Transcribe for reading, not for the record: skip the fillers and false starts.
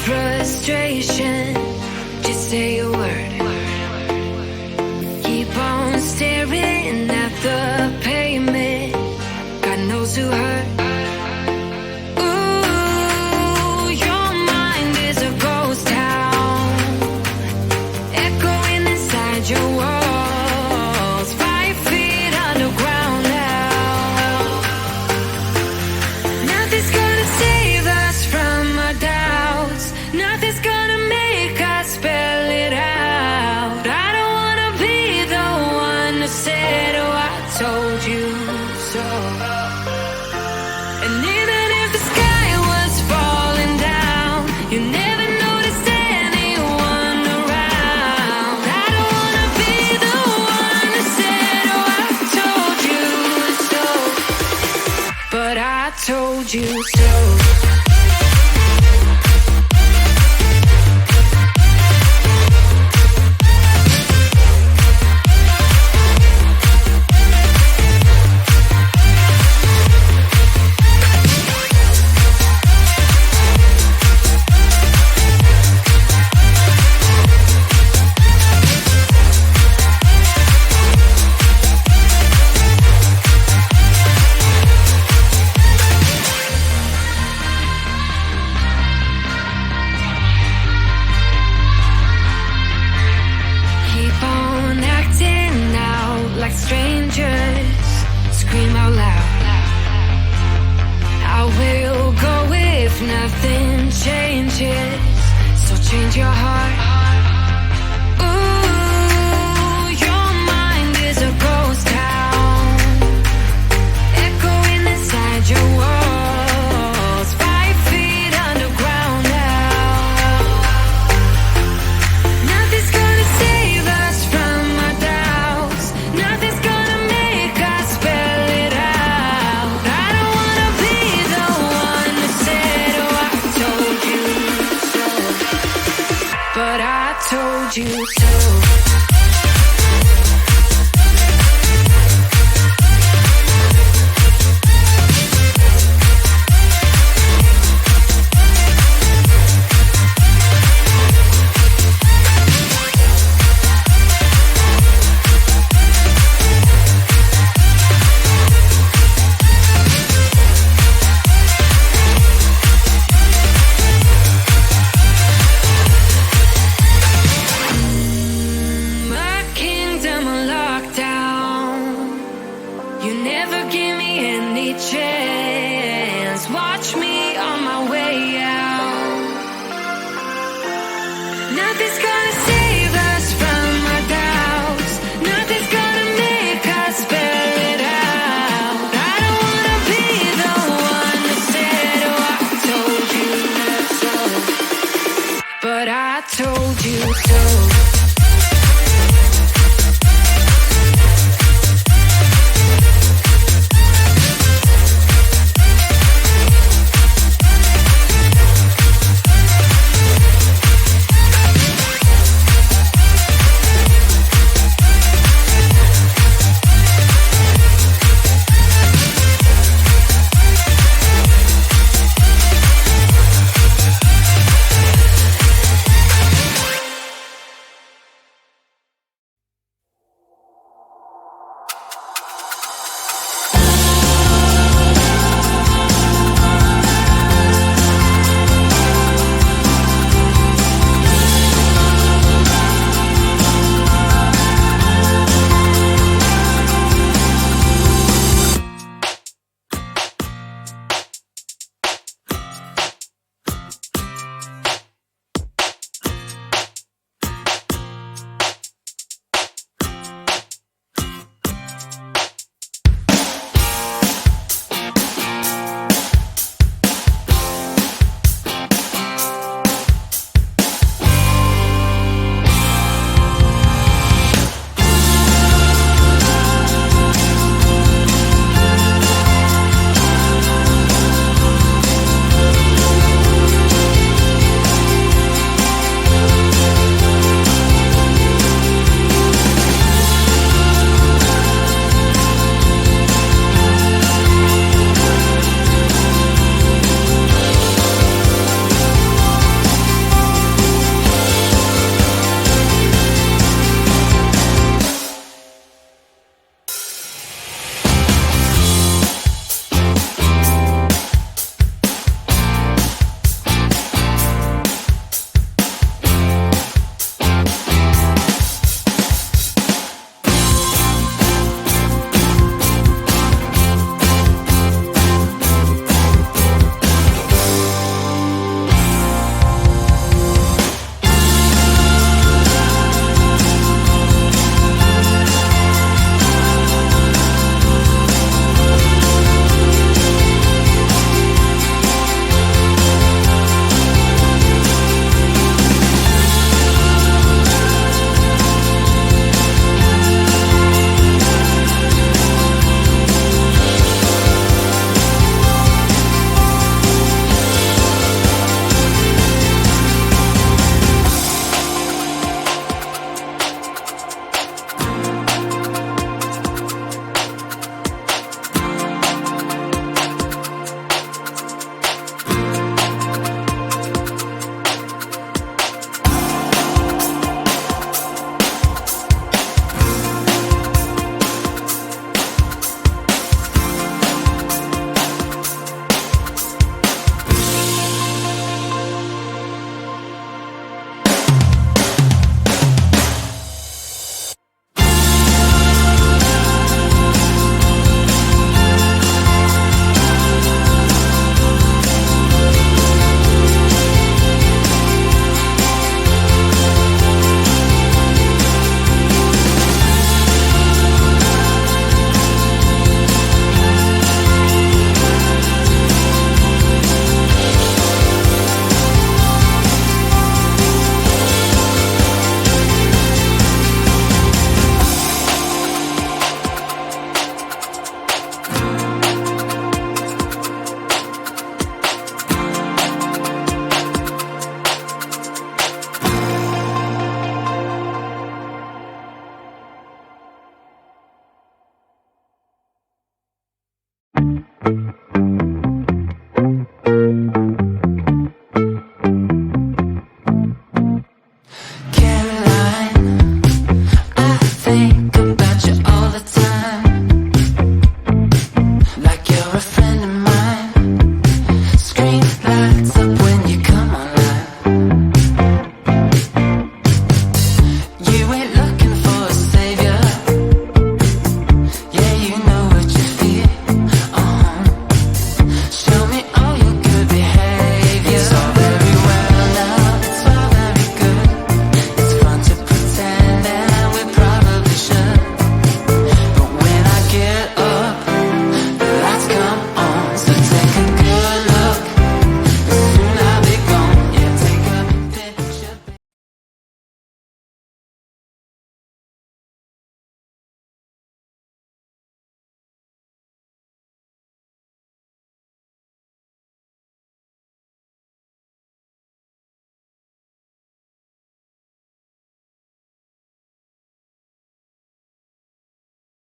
frustration, just say a word. Keep on staring at the pavement. God knows who hurt. Ooh, your mind is a ghost town, echoing inside your walls, 5 feet underground now. Nothing's gonna save us from our doubts. Nothing's gonna make us spell it out. I don't wanna be the one who said, oh, I told you so. And even if the sky was falling down, you never noticed anyone around. I don't wanna be the one who said, oh, I told you so. But I told you so. like strangers. Scream out loud. I will go if nothing changes. So change your heart. Ooh, your mind is a ghost town, echoing inside your walls. 5 feet underground now. Nothing's gonna save us from our doubts. Nothing's gonna make us spell it out. I don't wanna be the one that said, oh, I told you so. But I told you so. My kingdom on lockdown. You never give me any chance. Watch me on my way out. Nothing's gonna save us from our doubts. Nothing's gonna make us spell it out. I don't wanna be the one that said, oh, I told you so. But I told you so.